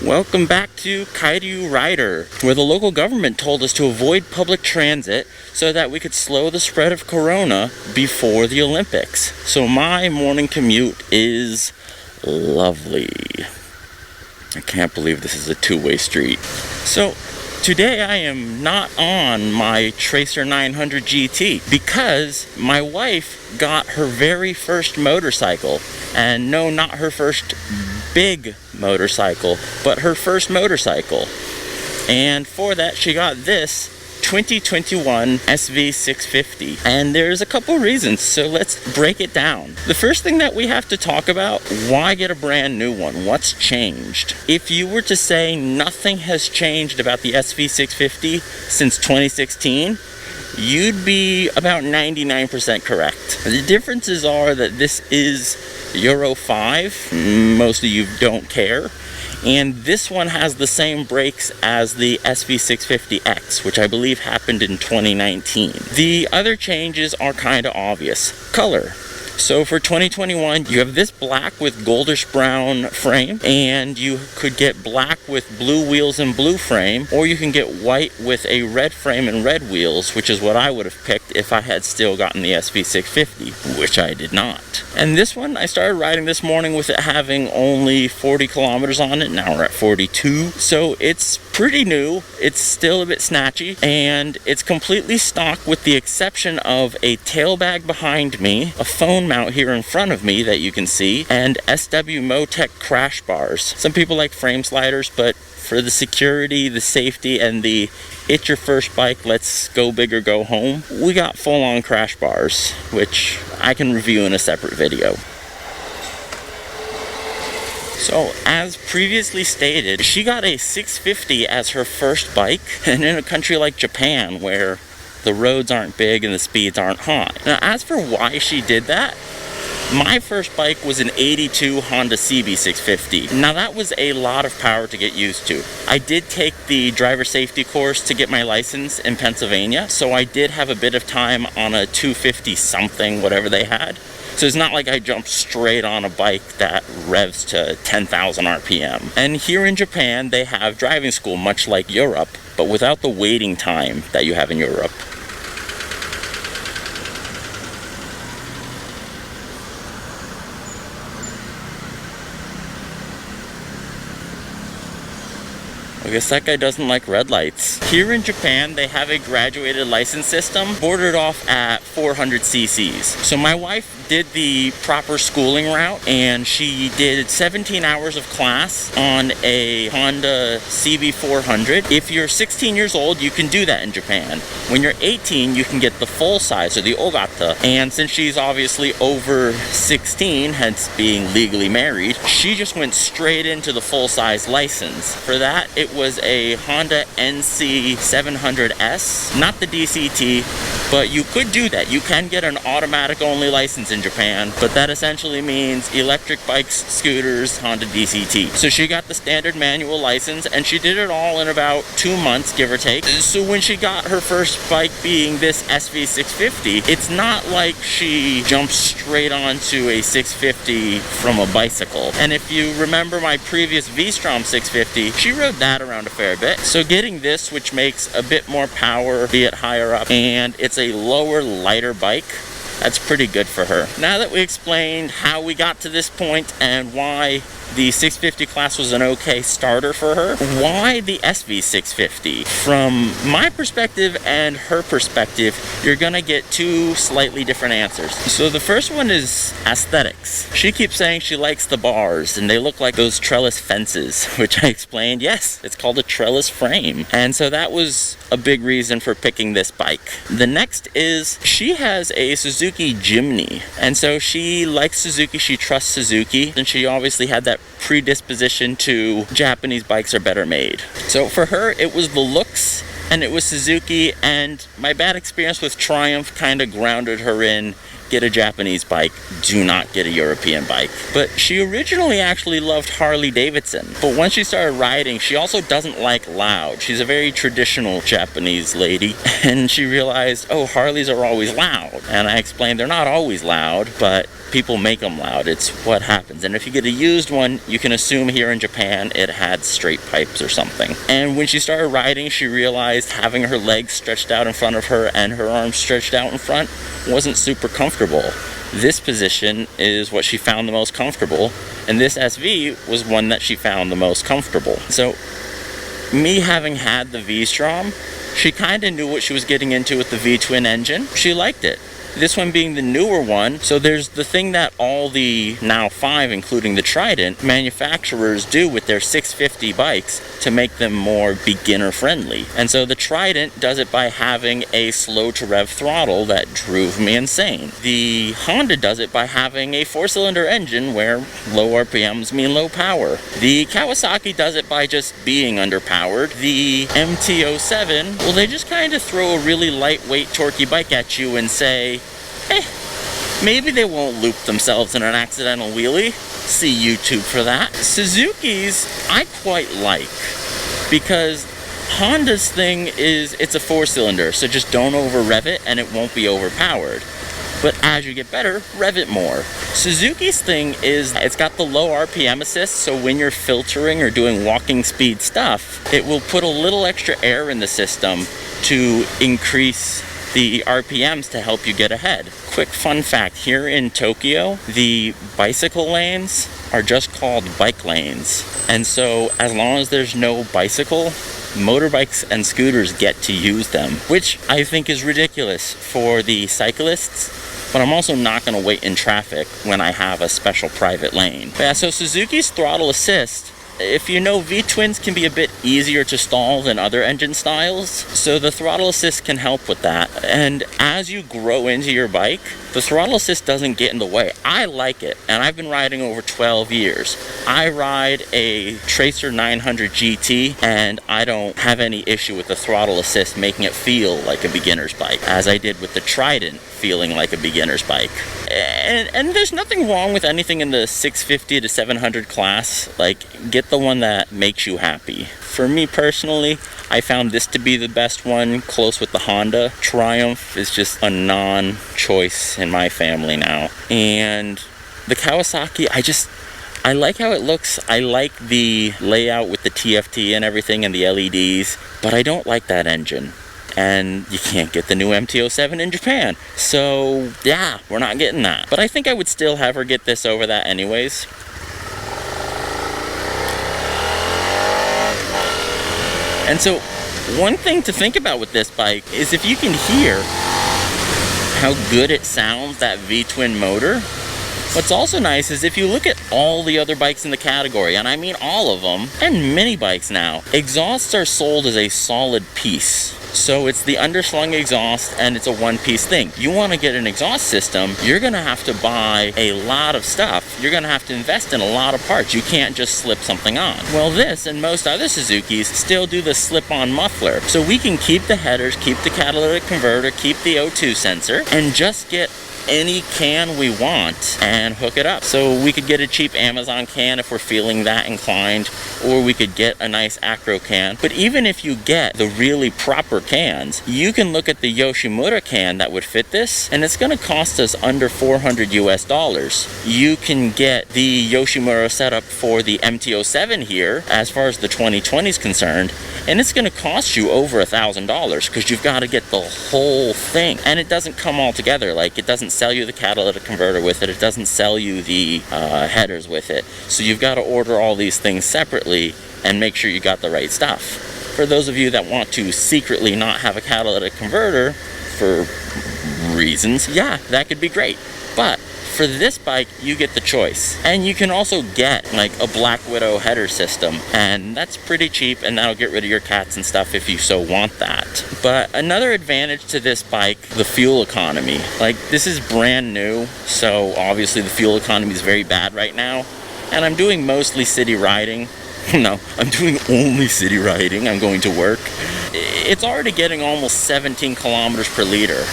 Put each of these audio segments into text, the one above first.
Welcome back to Kairyu Rider, where the local government told us to avoid public transit so that we could slow the spread of corona before the Olympics. So my morning commute is lovely. I can't believe this is a two-way street. So today I am not on my Tracer 900 GT because my wife got her very first motorcycle. And no, not her first big motorcycle, but her first motorcycle. And for that she got this 2021 SV650. And there's a couple reasons, so let's break it down. The first thing that we have to talk about, why get a brand new one? What's changed? If you were to say nothing has changed about the SV650 since 2016, you'd be about 99% correct. The differences are that this is Euro 5, most of you don't care, and this one has the same brakes as the SV650X, which I believe happened in 2019. The other changes are kind of obvious. Color. So for 2021, you have this black with goldish brown frame, and you could get black with blue wheels and blue frame, or you can get white with a red frame and red wheels, which is what I would have picked if I had still gotten the SV650, which I did not. And this one, I started riding this morning with it having only 40 kilometers on it. Now we're at 42. So it's pretty new. It's still a bit snatchy, and it's completely stock with the exception of a tail bag behind me, a phone mount here in front of me that you can see, and SW Motec crash bars. Some people like frame sliders, but for the security, the safety, and the it's your first bike, let's go big or go home, we got full-on crash bars, which I can review in a separate video. So, as previously stated, she got a 650 as her first bike, and in a country like Japan, where the roads aren't big and the speeds aren't high. Now, as for why she did that, my first bike was an 82 Honda CB650. Now that was a lot of power to get used to. I did take the driver safety course to get my license in Pennsylvania, so I did have a bit of time on a 250 something, whatever they had. So it's not like I jumped straight on a bike that revs to 10,000 RPM. And here in Japan, they have driving school, much like Europe, but without the waiting time that you have in Europe. I guess that guy doesn't like red lights. Here in Japan, they have a graduated license system bordered off at 400 cc's. So my wife did the proper schooling route, and she did 17 hours of class on a Honda CB400. If you're 16 years old, you can do that in Japan. When you're 18, you can get the full size, or the Ogata. And since she's obviously over 16, hence being legally married, she just went straight into the full-size license. For that, it was a Honda NC700S, not the DCT, but you could do that. You can get an automatic only license in Japan, but that essentially means electric bikes, scooters, Honda DCT. So she got the standard manual license, and she did it all in about 2 months, give or take. So when she got her first bike being this SV650, it's not like she jumped straight onto a 650 from a bicycle. And if you remember my previous V-Strom 650, she rode that around a fair bit. So getting this, which makes a bit more power, be it higher up, and it's a lower, lighter bike, that's pretty good for her. Now that we explained how we got to this point and why the 650 class was an okay starter for her, why the SV650? From my perspective and her perspective, you're gonna get two slightly different answers. So the first one is aesthetics. She keeps saying she likes the bars, and they look like those trellis fences, which I explained, yes, it's called a trellis frame. And so that was a big reason for picking this bike. The next is she has a Suzuki Jimny, and so she likes Suzuki, she trusts Suzuki, and she obviously had that predisposition to Japanese bikes are better made. So for her, it was the looks, and it was Suzuki, and my bad experience with Triumph kind of grounded her in get a Japanese bike, do not get a European bike. But she originally actually loved Harley Davidson, but once she started riding, she also doesn't like loud. She's a very traditional Japanese lady, and she realized, oh, Harleys are always loud. And I explained they're not always loud, but people make them loud. It's what happens. And if you get a used one, you can assume here in Japan it had straight pipes or something. And when she started riding, she realized having her legs stretched out in front of her and her arms stretched out in front wasn't super comfortable. This position is what she found the most comfortable, and this SV was one that she found the most comfortable. So, me having had the V-Strom, she kind of knew what she was getting into with the V-twin engine. She liked it. This one being the newer one, so there's the thing that all the now 5, including the Trident, manufacturers do with their 650 bikes to make them more beginner friendly. And so the Trident does it by having a slow to rev throttle that drove me insane. The Honda does it by having a 4-cylinder engine where low RPMs mean low power. The Kawasaki does it by just being underpowered. The MT-07, well, they just kind of throw a really lightweight torquey bike at you and say, maybe they won't loop themselves in an accidental wheelie. See YouTube for that. Suzuki's I quite like, because Honda's thing is it's a 4-cylinder, so just don't over rev it and it won't be overpowered. But as you get better, rev it more. Suzuki's thing is it's got the low RPM assist, so when you're filtering or doing walking speed stuff, it will put a little extra air in the system to increase the RPMs to help you get ahead. Quick fun fact, here in Tokyo, the bicycle lanes are just called bike lanes. And so as long as there's no bicycle, motorbikes and scooters get to use them, which I think is ridiculous for the cyclists, but I'm also not going to wait in traffic when I have a special private lane. But yeah, so Suzuki's throttle assist, if you know, V-twins can be a bit easier to stall than other engine styles, so the throttle assist can help with that. And as you grow into your bike, the throttle assist doesn't get in the way. I like it, and I've been riding over 12 years. I ride a Tracer 900 GT, and I don't have any issue with the throttle assist making it feel like a beginner's bike, as I did with the Trident feeling like a beginner's bike. And there's nothing wrong with anything in the 650 to 700 class. Like, get the one that makes you happy. For me personally, I found this to be the best one, close with the Honda. Triumph is just a non-choice in my family now. And the Kawasaki, I like how it looks. I like the layout with the TFT and everything and the LEDs, but I don't like that engine. And you can't get the new MT-07 in Japan. So, yeah, we're not getting that. But I think I would still have her get this over that anyways. And so, one thing to think about with this bike is if you can hear how good it sounds, that V-twin motor. What's also nice is if you look at all the other bikes in the category, and I mean all of them, and mini bikes now, exhausts are sold as a solid piece. So it's the underslung exhaust and it's a one-piece thing. You want to get an exhaust system, you're going to have to buy a lot of stuff. You're going to have to invest in a lot of parts. You can't just slip something on. Well, this and most other Suzukis still do the slip-on muffler. So we can keep the headers, keep the catalytic converter, keep the O2 sensor, and just get any can we want and hook it up. So we could get a cheap Amazon can if we're feeling that inclined, or we could get a nice Acro can. But even if you get the really proper cans, you can look at the Yoshimura can that would fit this, and it's going to cost us under $400 US. You can get the Yoshimura setup for the MT-07 here, as far as the 2020 is concerned, and it's going to cost you over $1,000 because you've got to get the whole thing. And it doesn't come all together. Like, it doesn't sell you the catalytic converter with it. It doesn't sell you the headers with it. So you've got to order all these things separately and make sure you got the right stuff. For those of you that want to secretly not have a catalytic converter for reasons, yeah, that could be great. But for this bike, you get the choice. And you can also get like a Black Widow header system, and that's pretty cheap, and that'll get rid of your cats and stuff if you so want that. But another advantage to this bike, the fuel economy. Like, this is brand new, so obviously the fuel economy is very bad right now. And I'm doing mostly city riding. No, I'm doing only city riding. I'm going to work. it's already getting almost 17 kilometers per liter.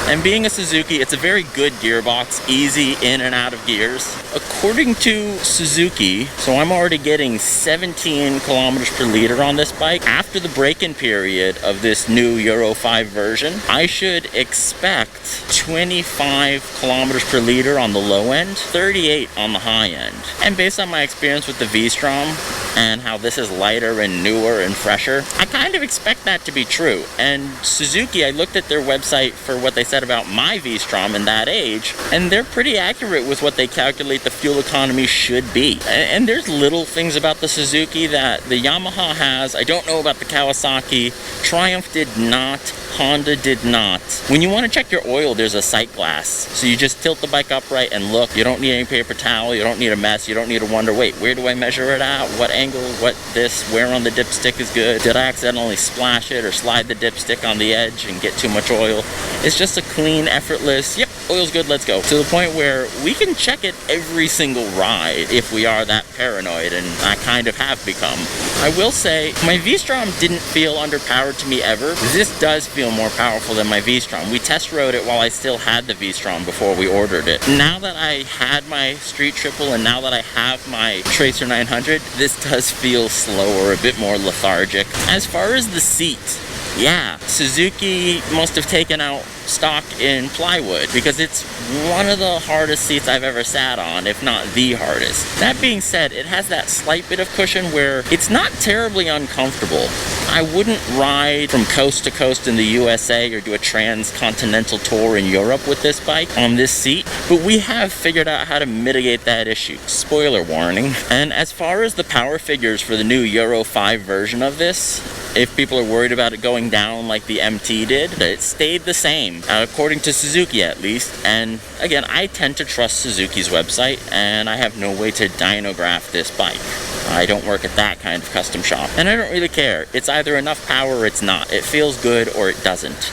And being a Suzuki, it's a very good gearbox, easy in and out of gears. According to Suzuki, so I'm already getting 17 kilometers per liter on this bike. After the break-in period of this new Euro 5 version, I should expect 25 kilometers per liter on the low end, 38 on the high end. And based on my experience with the V-Strom and how this is lighter and newer and fresher, I kind of expect that to be true. And Suzuki, I looked at their website for what they said about my V-Strom in that age, and they're pretty accurate with what they calculate the fuel economy should be. And there's little things about the Suzuki that the Yamaha has. I don't know about the Kawasaki. Triumph did not. Honda did not. When you want to check your oil, there's a sight glass. So you just tilt the bike upright and look. You don't need any paper towel. You don't need a mess. You don't need to wonder, wait, where do I measure it at? What angle? What this? Where on the dipstick is good? Did I accidentally splash it or slide the dipstick on the edge and get too much oil? It's just a clean, effortless, yep, oil's good, let's go. To the point where we can check it every single ride if we are that paranoid, and I kind of have become. I will say, my V-Strom didn't feel underpowered to me ever. This does feel more powerful than my V-Strom. We test rode it while I still had the V-Strom before we ordered it. Now that I had my Street Triple and now that I have my Tracer 900, this does feel slower, a bit more lethargic. As far as the seat, yeah, Suzuki must have taken out stock in plywood because it's one of the hardest seats I've ever sat on, if not the hardest. That being said, it has that slight bit of cushion where it's not terribly uncomfortable. I wouldn't ride from coast to coast in the USA or do a transcontinental tour in Europe with this bike on this seat, but we have figured out how to mitigate that issue. Spoiler warning. And as far as the power figures for the new Euro 5 version of this, if people are worried about it going down like the MT did, it stayed the same, according to Suzuki at least. And again, I tend to trust Suzuki's website, and I have no way to dynograph this bike. I don't work at that kind of custom shop, and I don't really care. It's either enough power or it's not. It feels good or it doesn't.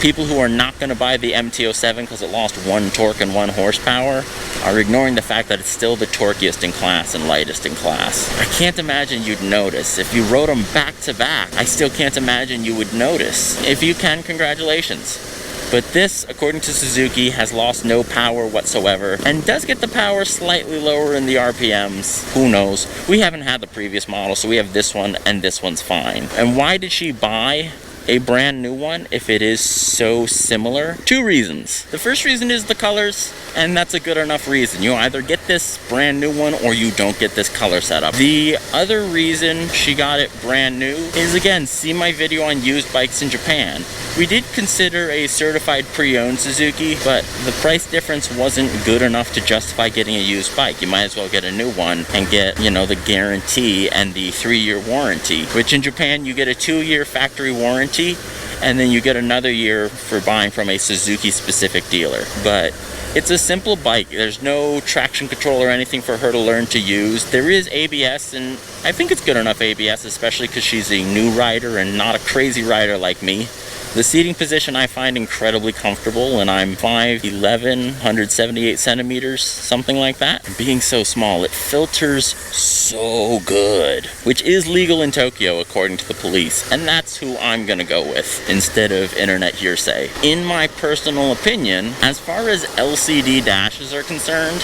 People who are not going to buy the MT-07 because it lost 1 torque and 1 horsepower are ignoring the fact that it's still the torquiest in class and lightest in class. I can't imagine you'd notice. If you rode them back to back, I still can't imagine you would notice. If you can, congratulations. But this, according to Suzuki, has lost no power whatsoever and does get the power slightly lower in the RPMs. Who knows? We haven't had the previous model, so we have this one, and this one's fine. And why did she buy a brand new one if it is so similar? 2 reasons. The first reason is the colors, and that's a good enough reason. You either get this brand new one or you don't get this color setup. The other reason she got it brand new is, again, see my video on used bikes in Japan. We did consider a certified pre-owned Suzuki, but the price difference wasn't good enough to justify getting a used bike. You might as well get a new one and get, you know, the guarantee and the 3-year warranty, which in Japan you get a 2-year factory warranty, and then you get another year for buying from a Suzuki specific dealer. But it's a simple bike. There's no traction control or anything for her to learn to use. There is ABS, and I think it's good enough ABS, especially because she's a new rider and not a crazy rider like me. The seating position I find incredibly comfortable, and I'm 5'11", 178 centimeters, something like that. And being so small, it filters so good, which is legal in Tokyo according to the police, and that's who I'm gonna go with instead of internet hearsay. In my personal opinion, as far as LCD dashes are concerned,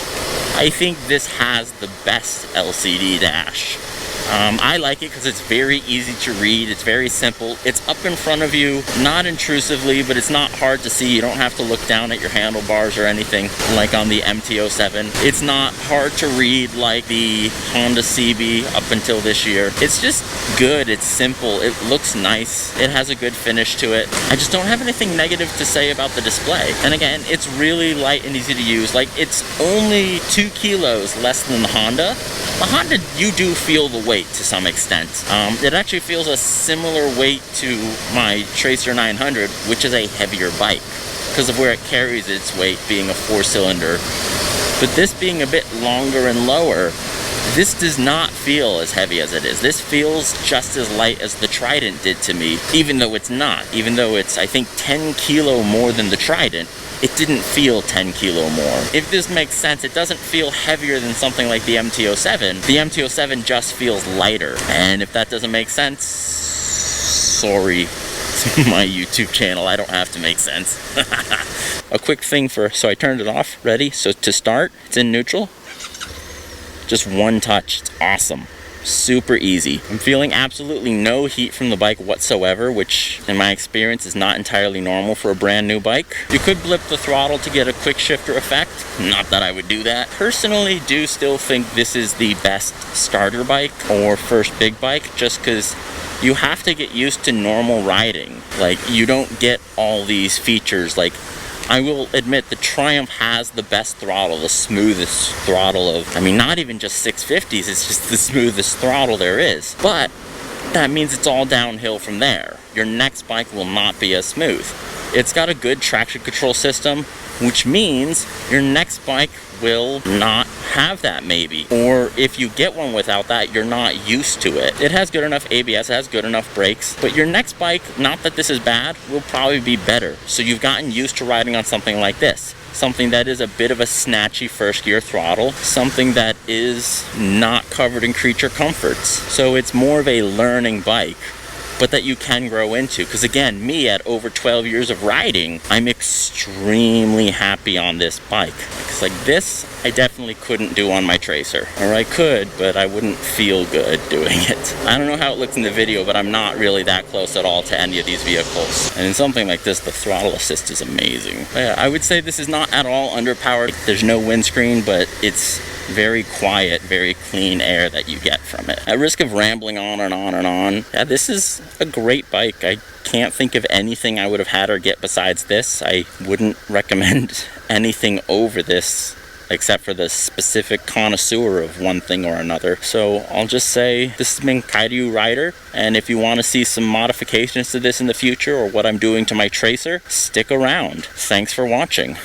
I think this has the best LCD dash. I like it because it's very easy to read, it's very simple, it's up in front of you, not intrusively, but it's not hard to see. You don't have to look down at your handlebars or anything like on the MT-07. It's not hard to read like the Honda CB up until this year. It's just good, it's simple, it looks nice, it has a good finish to it. I just don't have anything negative to say about the display. And again, it's really light and easy to use. Like, it's only 2 kilos less than the Honda. The Honda, you do feel the weight to some extent. It actually feels a similar weight to my Tracer 900, which is a heavier bike because of where it carries its weight, being a 4-cylinder. But this being a bit longer and lower, this does not feel as heavy as it is. This feels just as light as the Trident did to me, even though it's not. Even though it's, I think, 10 kilo more than the Trident, it didn't feel 10 kilo more. If this makes sense, it doesn't feel heavier than something like the MT-07. The MT-07 just feels lighter. And if that doesn't make sense, sorry. is my YouTube channel. I don't have to make sense. A quick thing so I turned it off. Ready? So to start, it's in neutral. Just one touch. It's awesome. Super easy. I'm feeling absolutely no heat from the bike whatsoever, which in my experience is not entirely normal for a brand new bike. You could blip the throttle to get a quick shifter effect. Not that I would do that. Personally, do still think this is the best starter bike or first big bike, just because you have to get used to normal riding. Like, you don't get all these features. Like, I will admit the Triumph has the best throttle, the smoothest throttle of, I mean, not even just 650s, it's just the smoothest throttle there is. But that means it's all downhill from there. Your next bike will not be as smooth. It's got a good traction control system, which means your next bike will not have that maybe. Or if you get one without that, you're not used to it. It has good enough ABS, it has good enough brakes, but your next bike, not that this is bad, will probably be better. So you've gotten used to riding on something like this. Something that is a bit of a snatchy first gear throttle, something that is not covered in creature comforts. So it's more of a learning bike, but that you can grow into. Because again, me at over 12 years of riding, I'm extremely happy on this bike. Because like this, I definitely couldn't do on my Tracer. Or I could, but I wouldn't feel good doing it. I don't know how it looks in the video, but I'm not really that close at all to any of these vehicles. And in something like this, the throttle assist is amazing. But yeah, I would say this is not at all underpowered. There's no windscreen, but it's very quiet, very clean air that you get from it. At risk of rambling on and on and on, yeah, this is a great bike. I can't think of anything I would have had or get besides this. I wouldn't recommend anything over this except for the specific connoisseur of one thing or another. So I'll just say this has been Kaidu Rider, and if you want to see some modifications to this in the future or what I'm doing to my Tracer, stick around. Thanks for watching.